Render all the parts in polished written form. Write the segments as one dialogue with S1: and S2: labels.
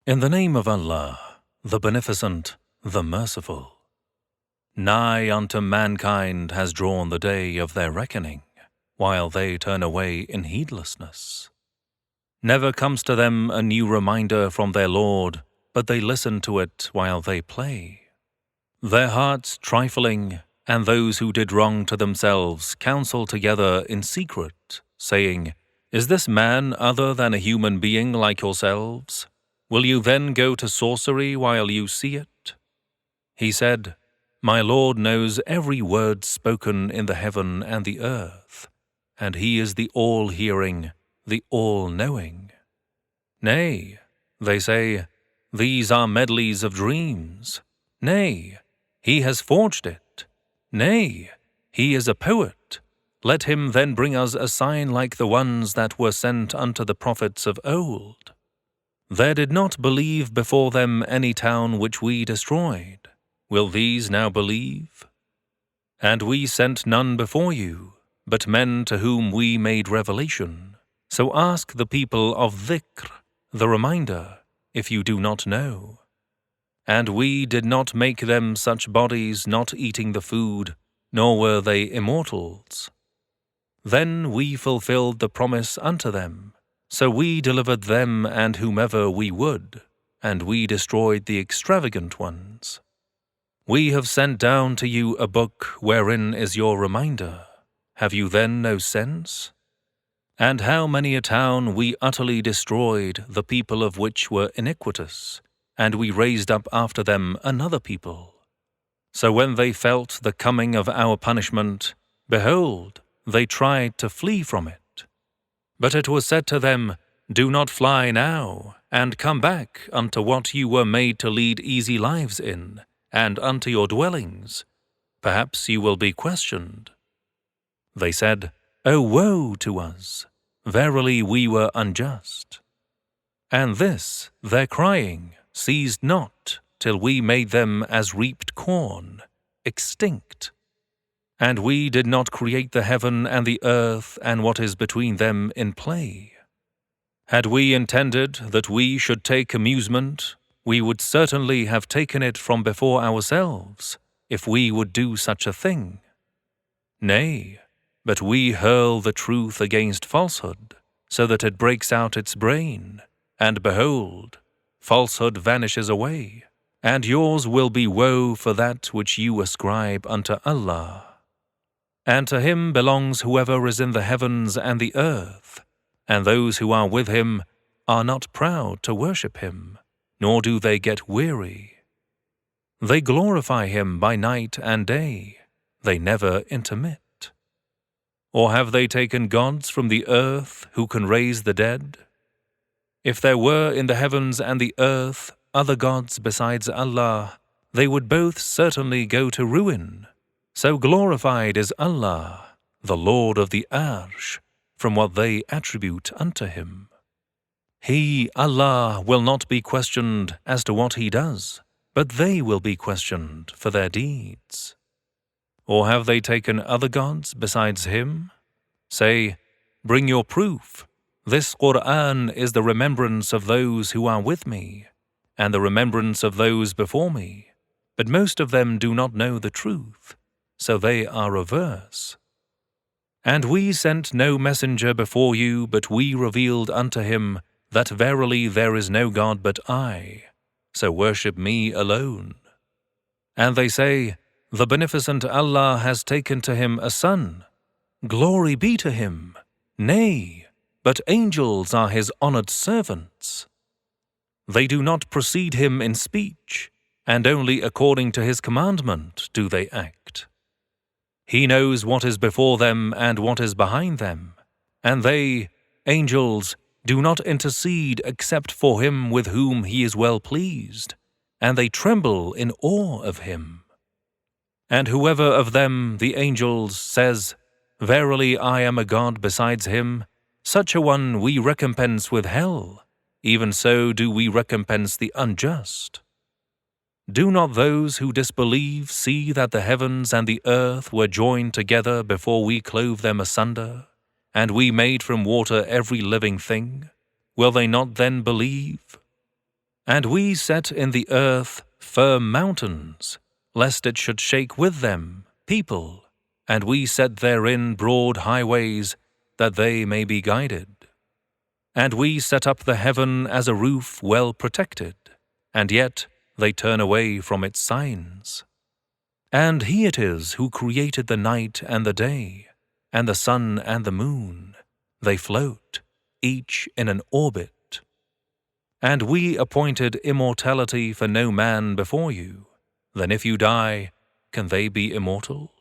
S1: In the name of Allah, the Beneficent, the Merciful. Nigh unto mankind has drawn the day of their reckoning, while they turn away in heedlessness. Never comes to them a new reminder from their Lord, but they listen to it while they play. Their hearts trifling, and those who did wrong to themselves counsel together in secret, saying, Is this man other than a human being like yourselves? Will you then go to sorcery while you see it? He said, My Lord knows every word spoken in the heaven and the earth, and He is the all-hearing, the all-knowing. Nay, they say, these are medleys of dreams. Nay, he has forged it. Nay, he is a poet. Let him then bring us a sign like the ones that were sent unto the prophets of old. There did not believe before them any town which we destroyed. Will these now believe? And we sent none before you, but men to whom we made revelation. So ask the people of dhikr, the reminder, if you do not know. And we did not make them such bodies not eating the food, nor were they immortals. Then we fulfilled the promise unto them. So we delivered them and whomever we would, and we destroyed the extravagant ones. We have sent down to you a book wherein is your reminder. Have you then no sense? And how many a town we utterly destroyed, the people of which were iniquitous, and we raised up after them another people. So when they felt the coming of our punishment, behold, they tried to flee from it. But it was said to them, Do not fly now, and come back unto what you were made to lead easy lives in, and unto your dwellings. Perhaps you will be questioned. They said, O woe to us! Verily we were unjust. And this, their crying, ceased not, till we made them as reaped corn, extinct. And we did not create the heaven and the earth and what is between them in play. Had we intended that we should take amusement, we would certainly have taken it from before ourselves, if we would do such a thing. Nay, but we hurl the truth against falsehood, so that it breaks out its brain, and behold, falsehood vanishes away, and yours will be woe for that which you ascribe unto Allah. And to Him belongs whoever is in the heavens and the earth, and those who are with Him are not proud to worship Him, nor do they get weary. They glorify Him by night and day, they never intermit. Or have they taken gods from the earth who can raise the dead? If there were in the heavens and the earth other gods besides Allah, they would both certainly go to ruin. So glorified is Allah, the Lord of the Arsh, from what they attribute unto Him. He, Allah, will not be questioned as to what He does, but they will be questioned for their deeds. Or have they taken other gods besides Him? Say, bring your proof. This Quran is the remembrance of those who are with me, and the remembrance of those before me, but most of them do not know the truth. So they are averse. And we sent no messenger before you, but we revealed unto him that verily there is no God but I, so worship me alone. And they say, The Beneficent Allah has taken to Him a son. Glory be to Him! Nay, but angels are His honored servants. They do not precede Him in speech, and only according to His commandment do they act. He knows what is before them and what is behind them, and they, angels, do not intercede except for him with whom He is well pleased, and they tremble in awe of Him. And whoever of them, the angels, says, Verily I am a God besides Him, such a one we recompense with hell, even so do we recompense the unjust. Do not those who disbelieve see that the heavens and the earth were joined together before we clove them asunder, and we made from water every living thing? Will they not then believe? And we set in the earth firm mountains, lest it should shake with them, people, and we set therein broad highways, that they may be guided. And we set up the heaven as a roof well protected, and yet they turn away from its signs. And He it is who created the night and the day, and the sun and the moon. They float, each in an orbit. And we appointed immortality for no man before you. Then if you die, can they be immortal?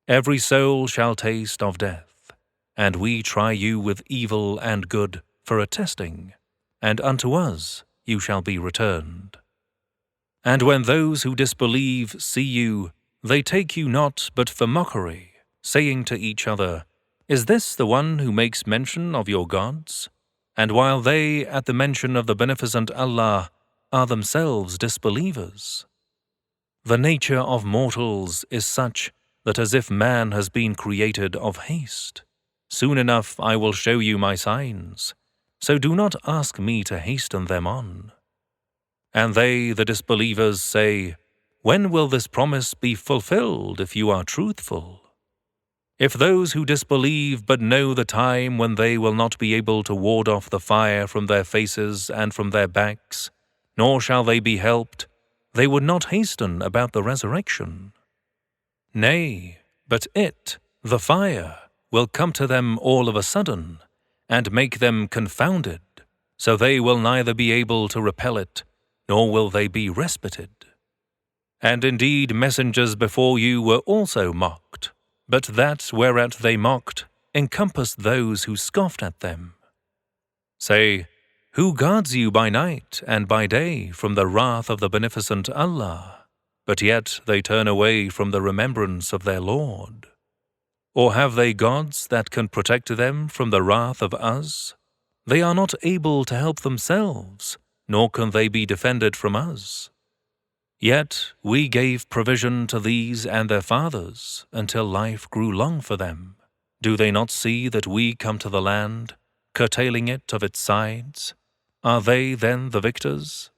S1: Every soul shall taste of death, and we try you with evil and good for a testing, and unto us you shall be returned. And when those who disbelieve see you, they take you not but for mockery, saying to each other, Is this the one who makes mention of your gods? And while they, at the mention of the beneficent Allah, are themselves disbelievers. The nature of mortals is such that as if man has been created of haste. Soon enough I will show you my signs, so do not ask me to hasten them on. And they, the disbelievers, say, When will this promise be fulfilled if you are truthful? If those who disbelieve but know the time when they will not be able to ward off the fire from their faces and from their backs, nor shall they be helped, they would not hasten about the resurrection. Nay, but it, the fire, will come to them all of a sudden, and make them confounded, so they will neither be able to repel it, nor will they be respited. And indeed messengers before you were also mocked, but that whereat they mocked encompassed those who scoffed at them. Say, Who guards you by night and by day from the wrath of the beneficent Allah? But yet they turn away from the remembrance of their Lord. Or have they gods that can protect them from the wrath of us? They are not able to help themselves, nor can they be defended from us. Yet we gave provision to these and their fathers until life grew long for them. Do they not see that we come to the land, curtailing it of its sides? Are they then the victors?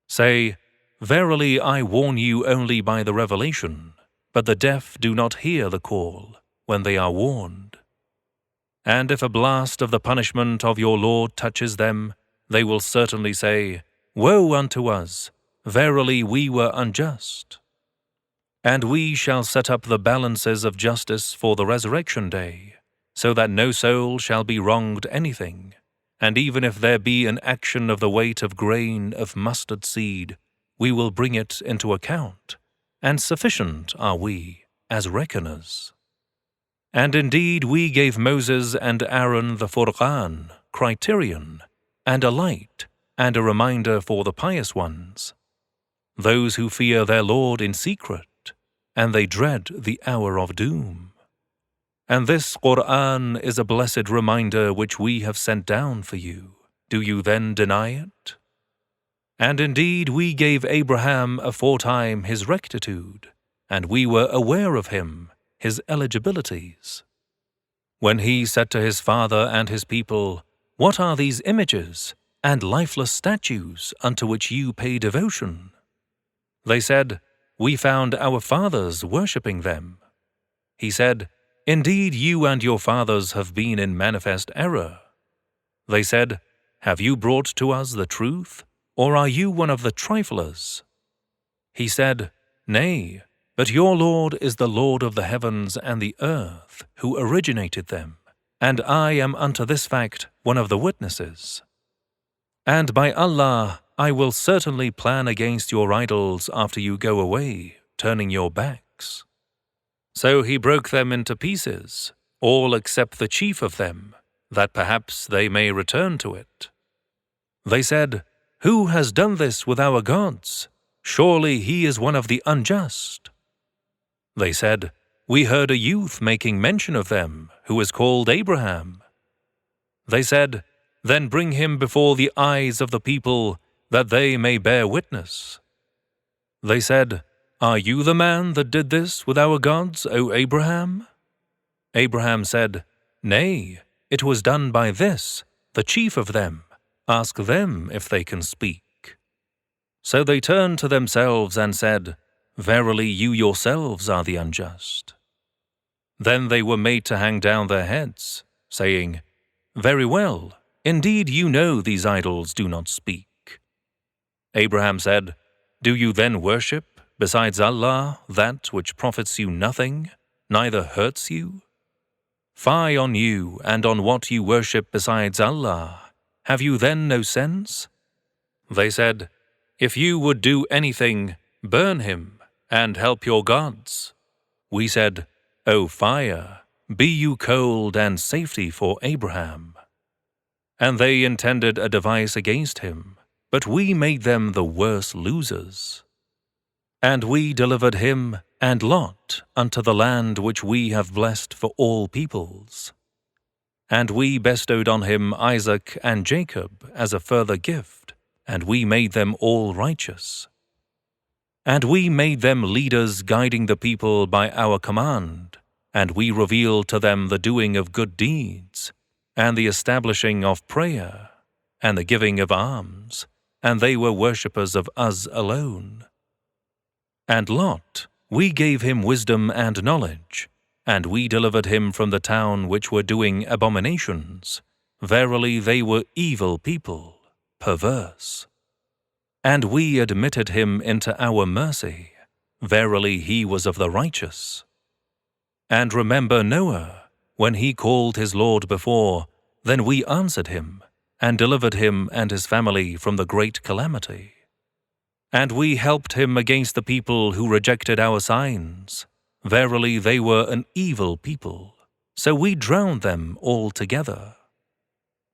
S1: Say, Verily I warn you only by the revelation, but the deaf do not hear the call when they are warned. And if a blast of the punishment of your Lord touches them, they will certainly say, Woe unto us! Verily we were unjust. And we shall set up the balances of justice for the resurrection day, so that no soul shall be wronged anything, and even if there be an action of the weight of grain of mustard seed, we will bring it into account, and sufficient are we as reckoners. And indeed we gave Moses and Aaron the Furqan, criterion, and a light, and a reminder for the pious ones, those who fear their Lord in secret, and they dread the hour of doom. And this Quran is a blessed reminder which we have sent down for you. Do you then deny it? And indeed we gave Abraham aforetime his rectitude, and we were aware of him, his eligibilities. When he said to his father and his people, What are these images and lifeless statues unto which you pay devotion? They said, We found our fathers worshipping them. He said, Indeed you and your fathers have been in manifest error. They said, Have you brought to us the truth, or are you one of the triflers? He said, Nay, but your Lord is the Lord of the heavens and the earth, who originated them, and I am unto this fact one of the witnesses. And by Allah, I will certainly plan against your idols after you go away, turning your backs. So he broke them into pieces, all except the chief of them, that perhaps they may return to it. They said, Who has done this with our gods? Surely he is one of the unjust. They said, We heard a youth making mention of them, who is called Abraham. They said, Then bring him before the eyes of the people, that they may bear witness. They said, Are you the man that did this with our gods, O Abraham? Abraham said, Nay, it was done by this, the chief of them, Ask them if they can speak." So they turned to themselves and said, "Verily you yourselves are the unjust." Then they were made to hang down their heads, saying, "Very well, indeed you know these idols do not speak." Abraham said, "Do you then worship, besides Allah, that which profits you nothing, neither hurts you? Fie on you and on what you worship besides Allah. Have you then no sense?" They said, "If you would do anything, burn him and help your gods." We said, "O fire, be you cold and safety for Abraham." And they intended a device against him, but we made them the worse losers. And we delivered him and Lot unto the land which we have blessed for all peoples. And we bestowed on him Isaac and Jacob as a further gift, and we made them all righteous. And we made them leaders guiding the people by our command, and we revealed to them the doing of good deeds, and the establishing of prayer, and the giving of alms, and they were worshippers of us alone. And Lot, we gave him wisdom and knowledge, and we delivered him from the town which were doing abominations. Verily they were evil people, perverse. And we admitted him into our mercy. Verily he was of the righteous. And remember Noah, when he called his Lord before, then we answered him, and delivered him and his family from the great calamity. And we helped him against the people who rejected our signs. Verily they were an evil people, so we drowned them altogether.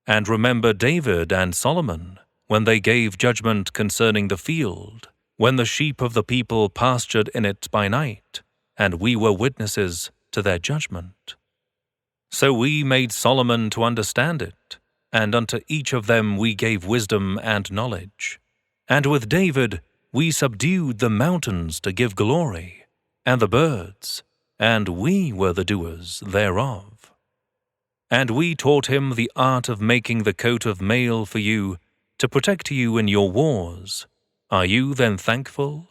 S1: And remember David and Solomon, when they gave judgment concerning the field, when the sheep of the people pastured in it by night, and we were witnesses to their judgment. So we made Solomon to understand it, and unto each of them we gave wisdom and knowledge. And with David we subdued the mountains to give glory, and the birds, and we were the doers thereof. And we taught him the art of making the coat of mail for you, to protect you in your wars. Are you then thankful?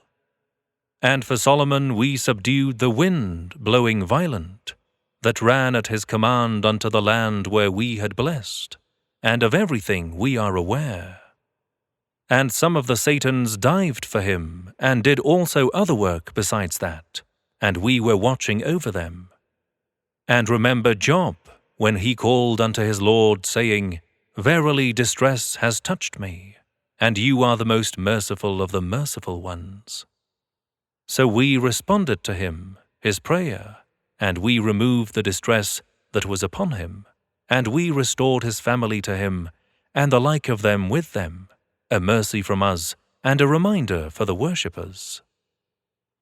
S1: And for Solomon we subdued the wind blowing violent, that ran at his command unto the land where we had blessed, and of everything we are aware. And some of the Satans dived for him, and did also other work besides that, and we were watching over them. And remember Job, when he called unto his Lord, saying, Verily distress has touched me, and you are the most merciful of the merciful ones. So we responded to him, his prayer, and we removed the distress that was upon him, and we restored his family to him, and the like of them with them, a mercy from us, and a reminder for the worshippers.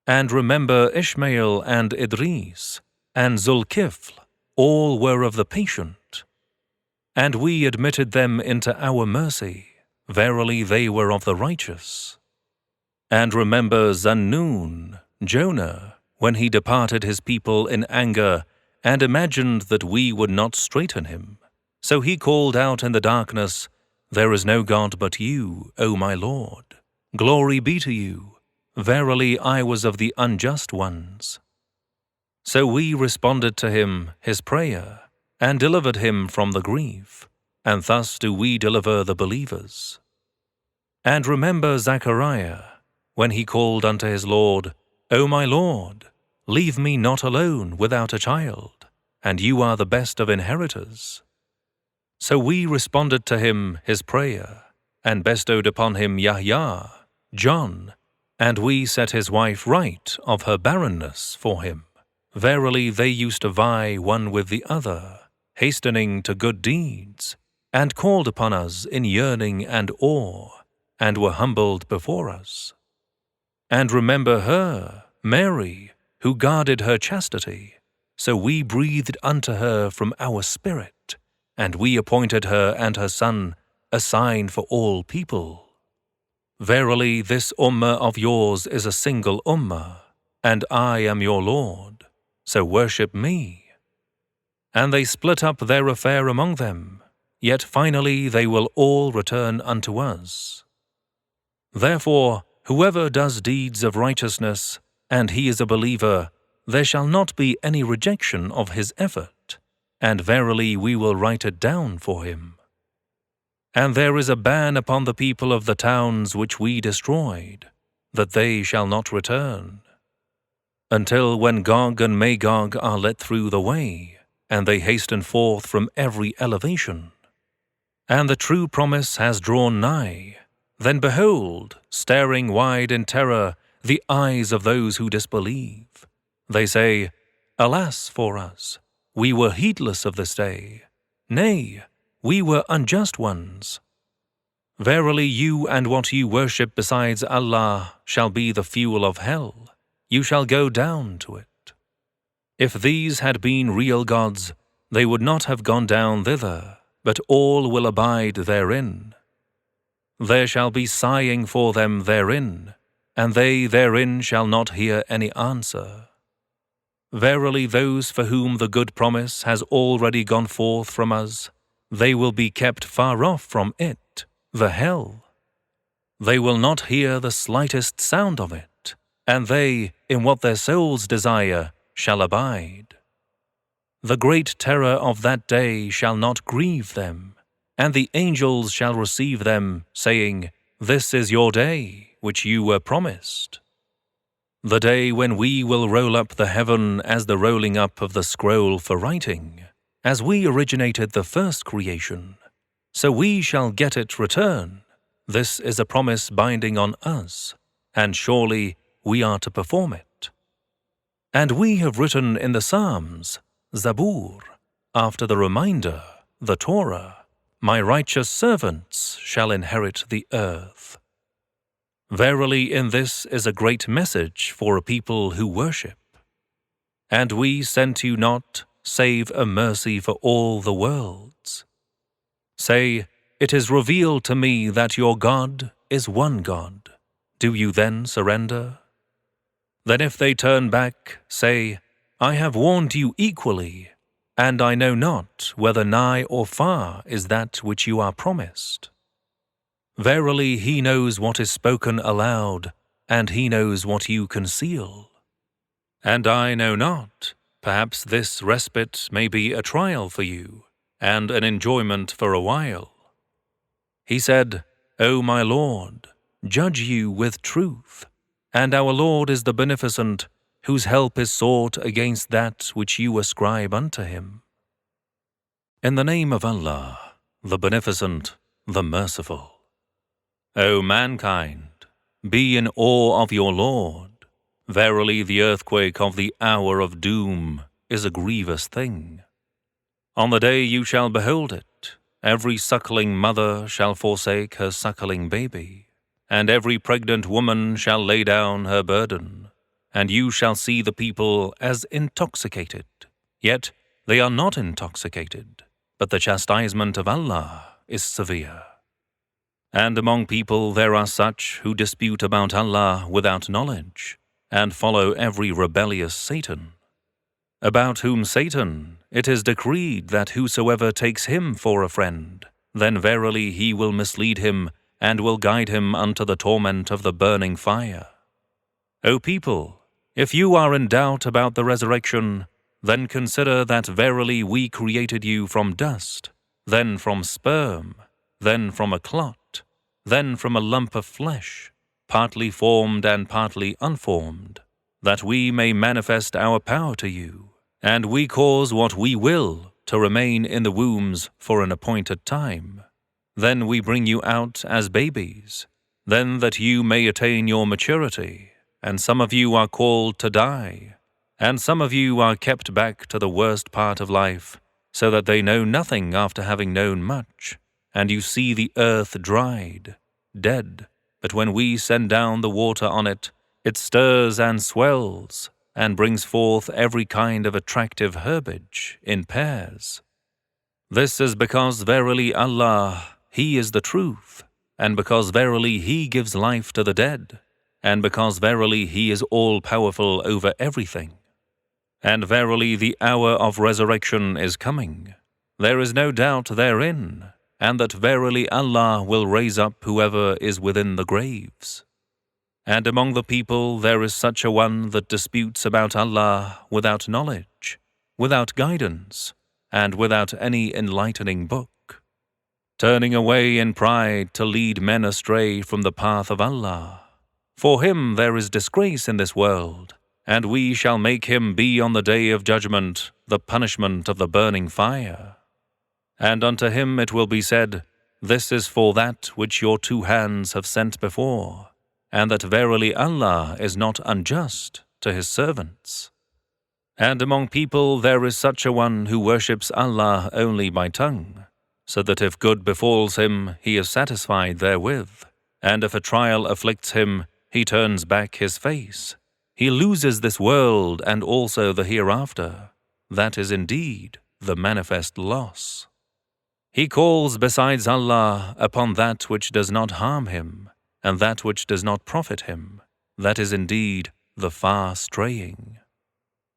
S1: And remember Ishmael and Idris, and Zulkifl, all were of the patient. And we admitted them into our mercy. Verily they were of the righteous. And remember Zannun, Jonah, when he departed his people in anger, and imagined that we would not straighten him. So he called out in the darkness, There is no God but you, O my Lord. Glory be to you. Verily I was of the unjust ones. So we responded to him, his prayer, and delivered him from the grief, and thus do we deliver the believers. And remember Zachariah, when he called unto his Lord, O my Lord, leave me not alone without a child, and you are the best of inheritors. So we responded to him, his prayer, and bestowed upon him Yahya, John, and we set his wife right of her barrenness for him. Verily they used to vie one with the other, hastening to good deeds, and called upon us in yearning and awe, and were humbled before us. And remember her, Mary, who guarded her chastity, so we breathed unto her from our spirit, and we appointed her and her son a sign for all people. Verily this ummah of yours is a single ummah, and I am your Lord, so worship me. And they split up their affair among them. yet finally they will all return unto us. Therefore, whoever does deeds of righteousness, and he is a believer, there shall not be any rejection of his effort, and verily we will write it down for him. And there is a ban upon the people of the towns which we destroyed, that they shall not return, until when Gog and Magog are let through the way, and they hasten forth from every elevation. And the true promise has drawn nigh. Then behold, staring wide in terror, the eyes of those who disbelieve. They say, Alas for us! We were heedless of this day. Nay, we were unjust ones. Verily you and what you worship besides Allah shall be the fuel of hell. You shall go down to it. If these had been real gods, they would not have gone down thither, but all will abide therein. There shall be sighing for them therein, and they therein shall not hear any answer. Verily those for whom the good promise has already gone forth from us, they will be kept far off from it, the hell. They will not hear the slightest sound of it, and they, in what their souls desire, shall abide. The great terror of that day shall not grieve them, and the angels shall receive them, saying, This is your day, which you were promised. The day when we will roll up the heaven as the rolling up of the scroll for writing, as we originated the first creation, so we shall get it return. This is a promise binding on us, and surely we are to perform it. And we have written in the Psalms, Zabur, after the reminder, the Torah, My righteous servants shall inherit the earth. Verily in this is a great message for a people who worship. And we sent you not, save a mercy for all the worlds. Say, It is revealed to me that your God is one God. Do you then surrender? Then if they turn back, say, I have warned you equally, and I know not whether nigh or far is that which you are promised. Verily he knows what is spoken aloud, and he knows what you conceal. And I know not, perhaps this respite may be a trial for you, and an enjoyment for a while. He said, O my Lord, judge you with truth, and our Lord is the Beneficent, whose help is sought against that which you ascribe unto him. In the name of Allah, the Beneficent, the Merciful. O mankind, be in awe of your Lord. Verily the earthquake of the hour of doom is a grievous thing. On the day you shall behold it, every suckling mother shall forsake her suckling baby, and every pregnant woman shall lay down her burden, and you shall see the people as intoxicated. Yet they are not intoxicated, but the chastisement of Allah is severe. And among people there are such who dispute about Allah without knowledge, and follow every rebellious Satan, about whom Satan, it is decreed that whosoever takes him for a friend, then verily he will mislead him and will guide him unto the torment of the burning fire. O people, if you are in doubt about the resurrection, then consider that verily we created you from dust, then from sperm, then from a clot, then from a lump of flesh, partly formed and partly unformed, that we may manifest our power to you, and we cause what we will to remain in the wombs for an appointed time. Then we bring you out as babies, then that you may attain your maturity, and some of you are called to die, and some of you are kept back to the worst part of life, so that they know nothing after having known much, and you see the earth dried, dead, but when we send down the water on it, it stirs and swells, and brings forth every kind of attractive herbage in pairs. This is because verily Allah, He is the truth, and because verily He gives life to the dead, and because verily He is all-powerful over everything. And verily the hour of resurrection is coming. There is no doubt therein, and that verily Allah will raise up whoever is within the graves. And among the people there is such a one that disputes about Allah without knowledge, without guidance, and without any enlightening book, turning away in pride to lead men astray from the path of Allah. For him there is disgrace in this world, and we shall make him be on the day of judgment the punishment of the burning fire. And unto him it will be said, This is for that which your two hands have sent before, and that verily Allah is not unjust to His servants. And among people there is such a one who worships Allah only by tongue, so that if good befalls him, he is satisfied therewith, and if a trial afflicts him, he turns back his face. He loses this world and also the hereafter. That is indeed the manifest loss. He calls besides Allah upon that which does not harm him, and that which does not profit him. That is indeed the far straying.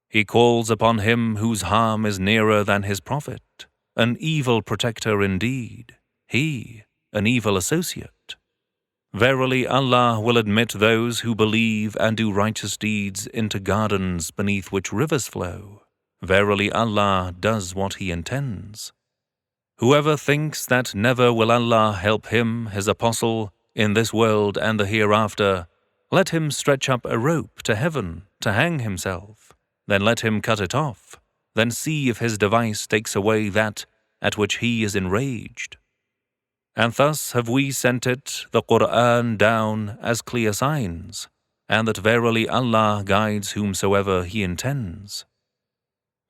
S1: He calls upon him whose harm is nearer than his profit, an evil protector indeed, he, an evil associate. Verily Allah will admit those who believe and do righteous deeds into gardens beneath which rivers flow. Verily Allah does what He intends. Whoever thinks that never will Allah help him, His apostle, in this world and the hereafter, let him stretch up a rope to heaven to hang himself, then let him cut it off, then see if his device takes away that at which he is enraged. And thus have we sent it, the Quran, down as clear signs, and that verily Allah guides whomsoever He intends.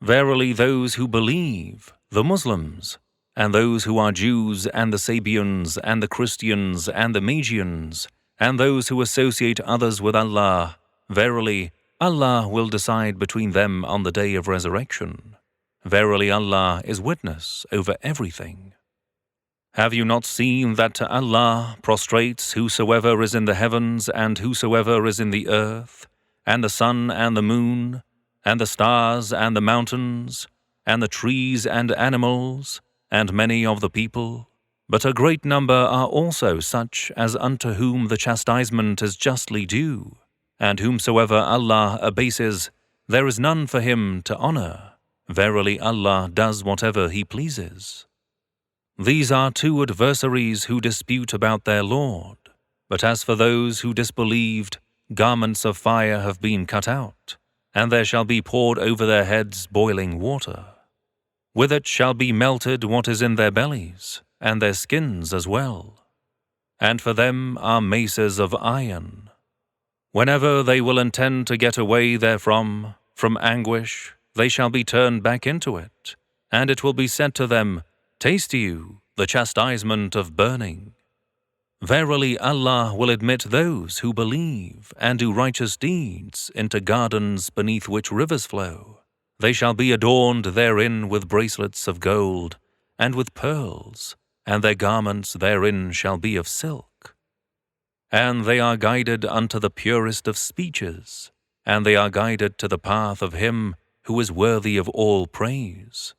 S1: Verily those who believe, the Muslims, and those who are Jews and the Sabians and the Christians and the Magians, and those who associate others with Allah, verily Allah will decide between them on the day of resurrection. Verily Allah is witness over everything. Have you not seen that to Allah prostrates whosoever is in the heavens and whosoever is in the earth, and the sun and the moon, and the stars and the mountains, and the trees and animals, and many of the people? But a great number are also such as unto whom the chastisement is justly due, and whomsoever Allah abases, there is none for him to honor. Verily Allah does whatever He pleases. These are two adversaries who dispute about their Lord. But as for those who disbelieved, garments of fire have been cut out, and there shall be poured over their heads boiling water. With it shall be melted what is in their bellies, and their skins as well. And for them are maces of iron. Whenever they will intend to get away therefrom, from anguish, they shall be turned back into it, and it will be said to them, Taste you the chastisement of burning. Verily Allah will admit those who believe and do righteous deeds into gardens beneath which rivers flow. They shall be adorned therein with bracelets of gold and with pearls, and their garments therein shall be of silk. And they are guided unto the purest of speeches, and they are guided to the path of Him who is worthy of all praise.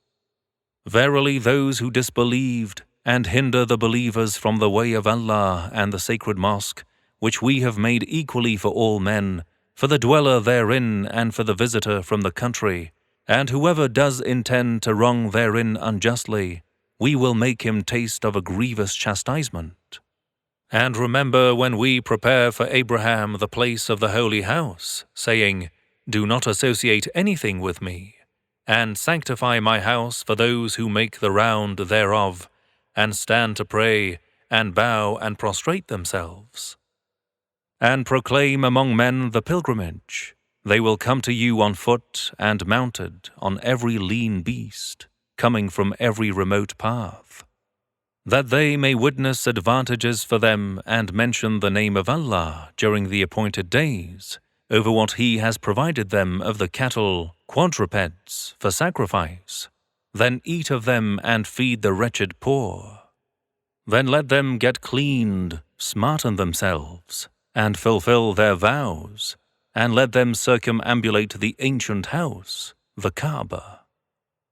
S1: Verily those who disbelieved and hinder the believers from the way of Allah and the sacred mosque, which we have made equally for all men, for the dweller therein and for the visitor from the country, and whoever does intend to wrong therein unjustly, we will make him taste of a grievous chastisement. And remember when we prepare for Abraham the place of the holy house, saying, Do not associate anything with me, and sanctify my house for those who make the round thereof, and stand to pray, and bow and prostrate themselves. And proclaim among men the pilgrimage. They will come to you on foot and mounted on every lean beast, coming from every remote path, that they may witness advantages for them and mention the name of Allah during the appointed days, over what He has provided them of the cattle, quadrupeds, for sacrifice. Then eat of them and feed the wretched poor. Then let them get cleaned, smarten themselves, and fulfill their vows, and let them circumambulate the ancient house, the Kaaba.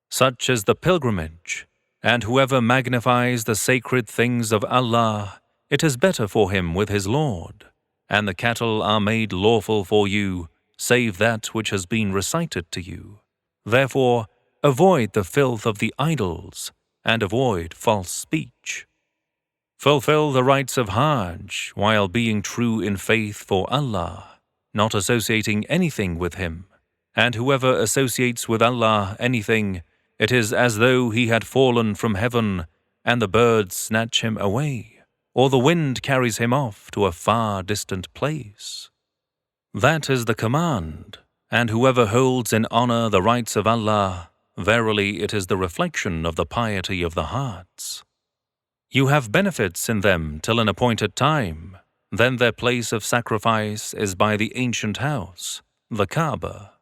S1: Such is the pilgrimage, And whoever magnifies the sacred things of Allah, it is better for him with his Lord. And the cattle are made lawful for you, save that which has been recited to you. Therefore, avoid the filth of the idols, and avoid false speech. Fulfill the rites of Hajj while being true in faith for Allah, not associating anything with Him. And whoever associates with Allah anything, it is as though he had fallen from heaven, and the birds snatch him away, or the wind carries him off to a far distant place. That is the command, and whoever holds in honor the rights of Allah, verily it is the reflection of the piety of the hearts. You have benefits in them till an appointed time, then their place of sacrifice is by the ancient house, the Kaaba.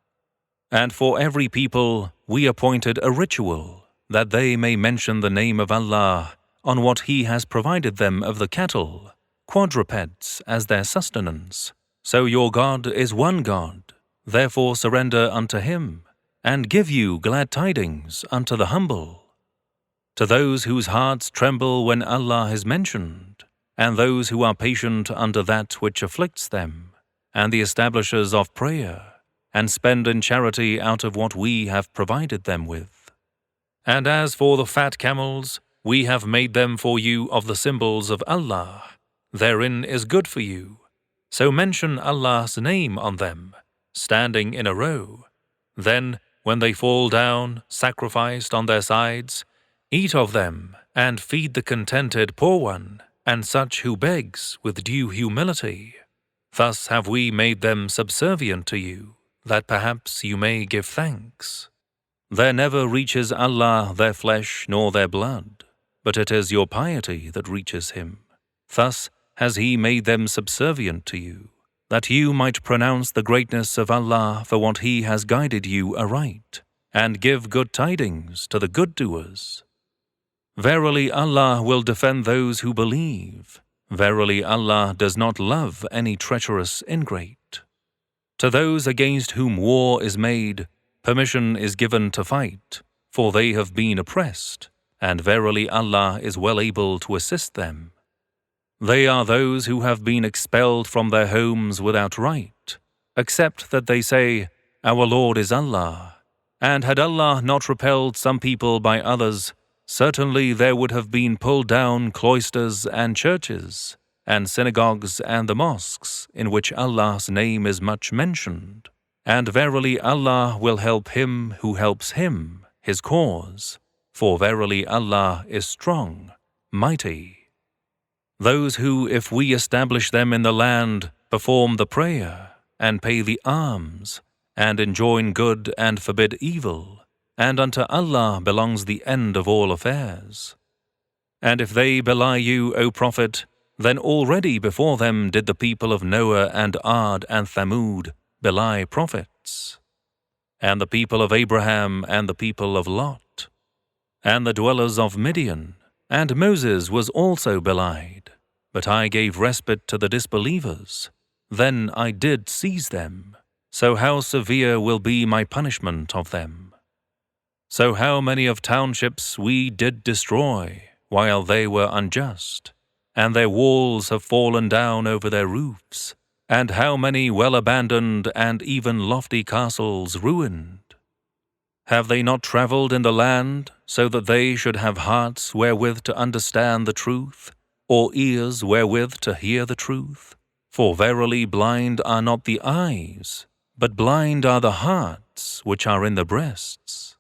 S1: And for every people we appointed a ritual, that they may mention the name of Allah on what He has provided them of the cattle, quadrupeds as their sustenance. So your God is one God, therefore surrender unto Him, and give you glad tidings unto the humble. To those whose hearts tremble when Allah is mentioned, and those who are patient under that which afflicts them, and the establishers of prayer, and spend in charity out of what we have provided them with. And as for the fat camels, we have made them for you of the symbols of Allah. Therein is good for you. So mention Allah's name on them, standing in a row. Then, when they fall down, sacrificed on their sides, eat of them, and feed the contented poor one, and such who begs with due humility. Thus have we made them subservient to you, that perhaps you may give thanks. There never reaches Allah their flesh nor their blood, but it is your piety that reaches Him. Thus has He made them subservient to you, that you might pronounce the greatness of Allah for what He has guided you aright, and give good tidings to the good doers. Verily Allah will defend those who believe. Verily Allah does not love any treacherous ingrate. To those against whom war is made, permission is given to fight, for they have been oppressed, and verily Allah is well able to assist them. They are those who have been expelled from their homes without right, except that they say, Our Lord is Allah. And had Allah not repelled some people by others, certainly there would have been pulled down cloisters and churches, and synagogues and the mosques, in which Allah's name is much mentioned. And verily Allah will help him who helps him, his cause, for verily Allah is strong, mighty. Those who, if we establish them in the land, perform the prayer, and pay the alms, and enjoin good and forbid evil, and unto Allah belongs the end of all affairs. And if they belie you, O Prophet, then already before them did the people of Noah and Ad and Thamud belie prophets, and the people of Abraham and the people of Lot, and the dwellers of Midian, and Moses was also belied. But I gave respite to the disbelievers. Then I did seize them. So how severe will be my punishment of them? So how many of townships we did destroy, while they were unjust, and their walls have fallen down over their roofs, and how many well-abandoned and even lofty castles ruined? Have they not travelled in the land, so that they should have hearts wherewith to understand the truth, or ears wherewith to hear the truth? For verily blind are not the eyes, but blind are the hearts which are in the breasts.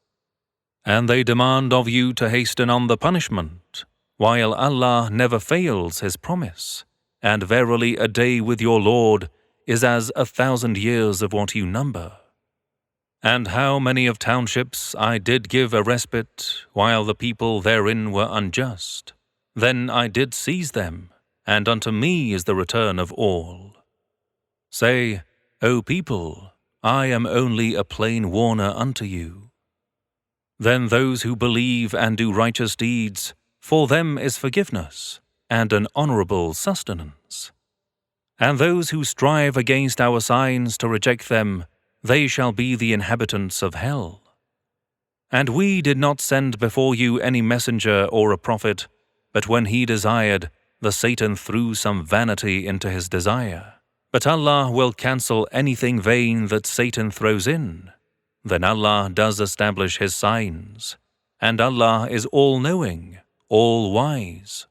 S1: And they demand of you to hasten on the punishment, while Allah never fails His promise, and verily a day with your Lord is as 1,000 years of what you number. And how many of townships I did give a respite, while the people therein were unjust. Then I did seize them, and unto me is the return of all. Say, O people, I am only a plain warner unto you. Then those who believe and do righteous deeds, for them is forgiveness, and an honorable sustenance. And those who strive against our signs to reject them, they shall be the inhabitants of hell. And we did not send before you any messenger or a prophet, but when he desired, the Satan threw some vanity into his desire. But Allah will cancel anything vain that Satan throws in. Then Allah does establish His signs, and Allah is all-knowing, all-wise,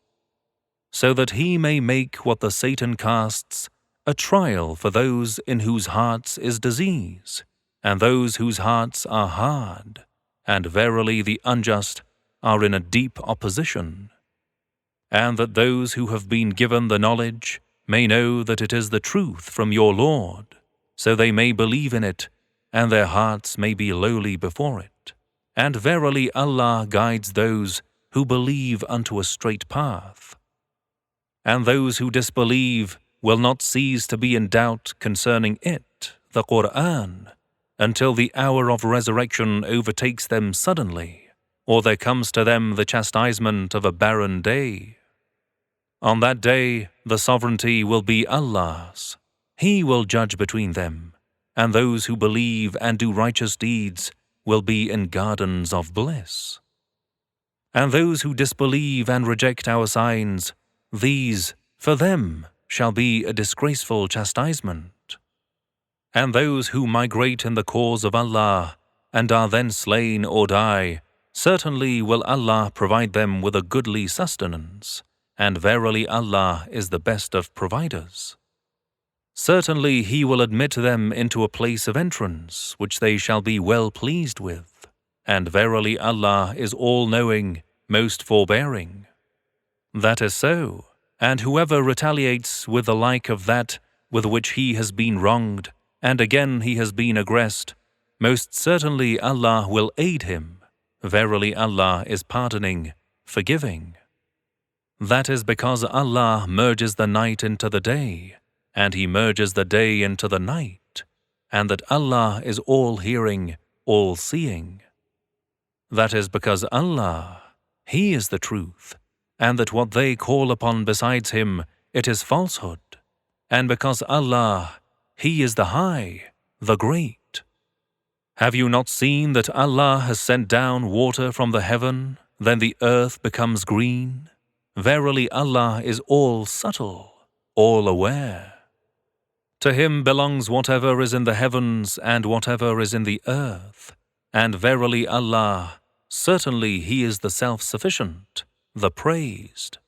S1: so that He may make what the Satan casts a trial for those in whose hearts is disease, and those whose hearts are hard, and verily the unjust are in a deep opposition. And that those who have been given the knowledge may know that it is the truth from your Lord, so they may believe in it, and their hearts may be lowly before it. And verily Allah guides those who believe unto a straight path. And those who disbelieve will not cease to be in doubt concerning it, the Quran, until the hour of resurrection overtakes them suddenly, or there comes to them the chastisement of a barren day. On that day, the sovereignty will be Allah's. He will judge between them, and those who believe and do righteous deeds will be in gardens of bliss. And those who disbelieve and reject our signs, these, for them, shall be a disgraceful chastisement. And those who migrate in the cause of Allah, and are then slain or die, certainly will Allah provide them with a goodly sustenance, and verily Allah is the best of providers. Certainly He will admit them into a place of entrance, which they shall be well pleased with, and verily Allah is all-knowing, most forbearing. That is so, and whoever retaliates with the like of that with which he has been wronged, and again he has been aggressed, most certainly Allah will aid him. Verily Allah is pardoning, forgiving. That is because Allah merges the night into the day, and He merges the day into the night, and that Allah is all-hearing, all-seeing. That is because Allah, He is the truth, and that what they call upon besides Him, it is falsehood, and because Allah, He is the High, the Great. Have you not seen that Allah has sent down water from the heaven, then the earth becomes green? Verily Allah is all-subtle, all-aware. To Him belongs whatever is in the heavens and whatever is in the earth, and verily Allah, certainly He is the self-sufficient, the praised.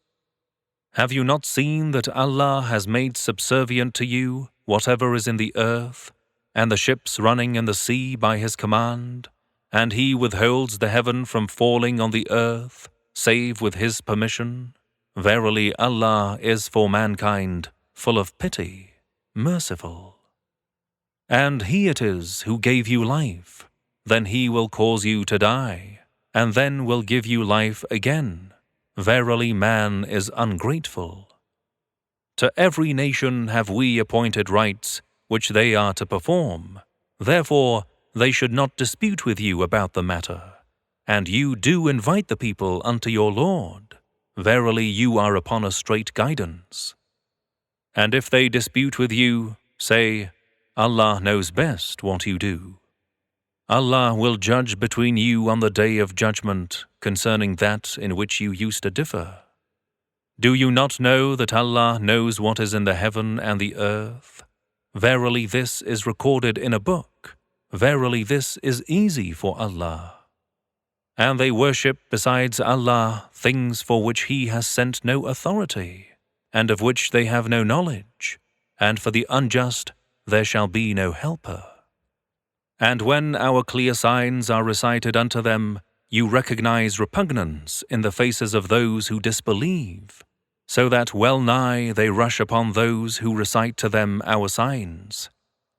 S1: Have you not seen that Allah has made subservient to you whatever is in the earth, and the ships running in the sea by His command, and He withholds the heaven from falling on the earth, save with His permission? Verily Allah is for mankind full of pity, merciful. And He it is who gave you life, then He will cause you to die, and then will give you life again. Verily man is ungrateful. To every nation have we appointed rites which they are to perform. Therefore they should not dispute with you about the matter. And you do invite the people unto your Lord. Verily you are upon a straight guidance. And if they dispute with you, say, Allah knows best what you do. Allah will judge between you on the day of judgment concerning that in which you used to differ. Do you not know that Allah knows what is in the heaven and the earth? Verily this is recorded in a book. Verily this is easy for Allah. And they worship besides Allah things for which He has sent no authority, and of which they have no knowledge, and for the unjust there shall be no helper. And when our clear signs are recited unto them, you recognize repugnance in the faces of those who disbelieve, so that well nigh they rush upon those who recite to them our signs.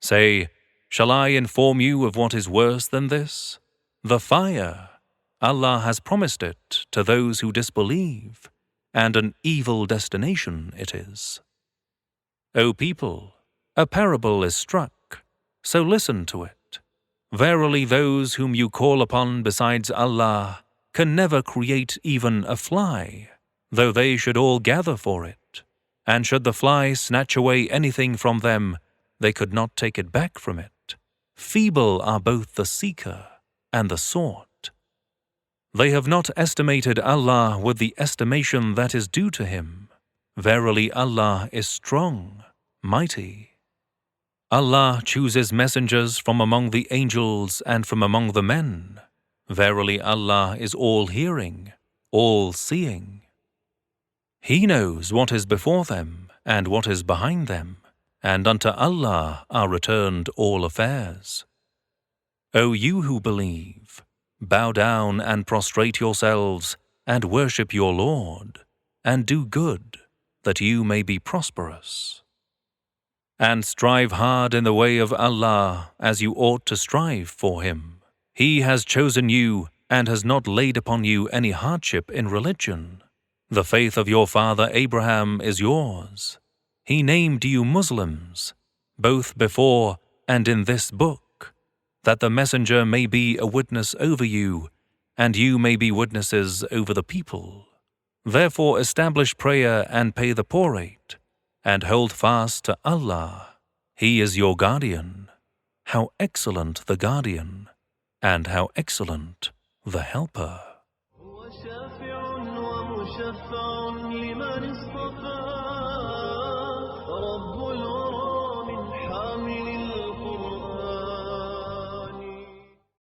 S1: Say, shall I inform you of what is worse than this? The fire. Allah has promised it to those who disbelieve, and an evil destination it is. O people, a parable is struck, so listen to it. Verily those whom you call upon besides Allah can never create even a fly, though they should all gather for it. And should the fly snatch away anything from them, they could not take it back from it. Feeble are both the seeker and the sought. They have not estimated Allah with the estimation that is due to Him. Verily Allah is strong, mighty. Allah chooses messengers from among the angels and from among the men. Verily Allah is all-hearing, all-seeing. He knows what is before them and what is behind them, and unto Allah are returned all affairs. O you who believe, bow down and prostrate yourselves and worship your Lord, and do good, that you may be prosperous. And strive hard in the way of Allah as you ought to strive for Him. He has chosen you and has not laid upon you any hardship in religion. The faith of your father Abraham is yours. He named you Muslims, both before and in this book, that the messenger may be a witness over you, and you may be witnesses over the people. Therefore establish prayer and pay the poor rate, and hold fast to Allah. He is your guardian. How excellent the guardian, and how excellent the helper.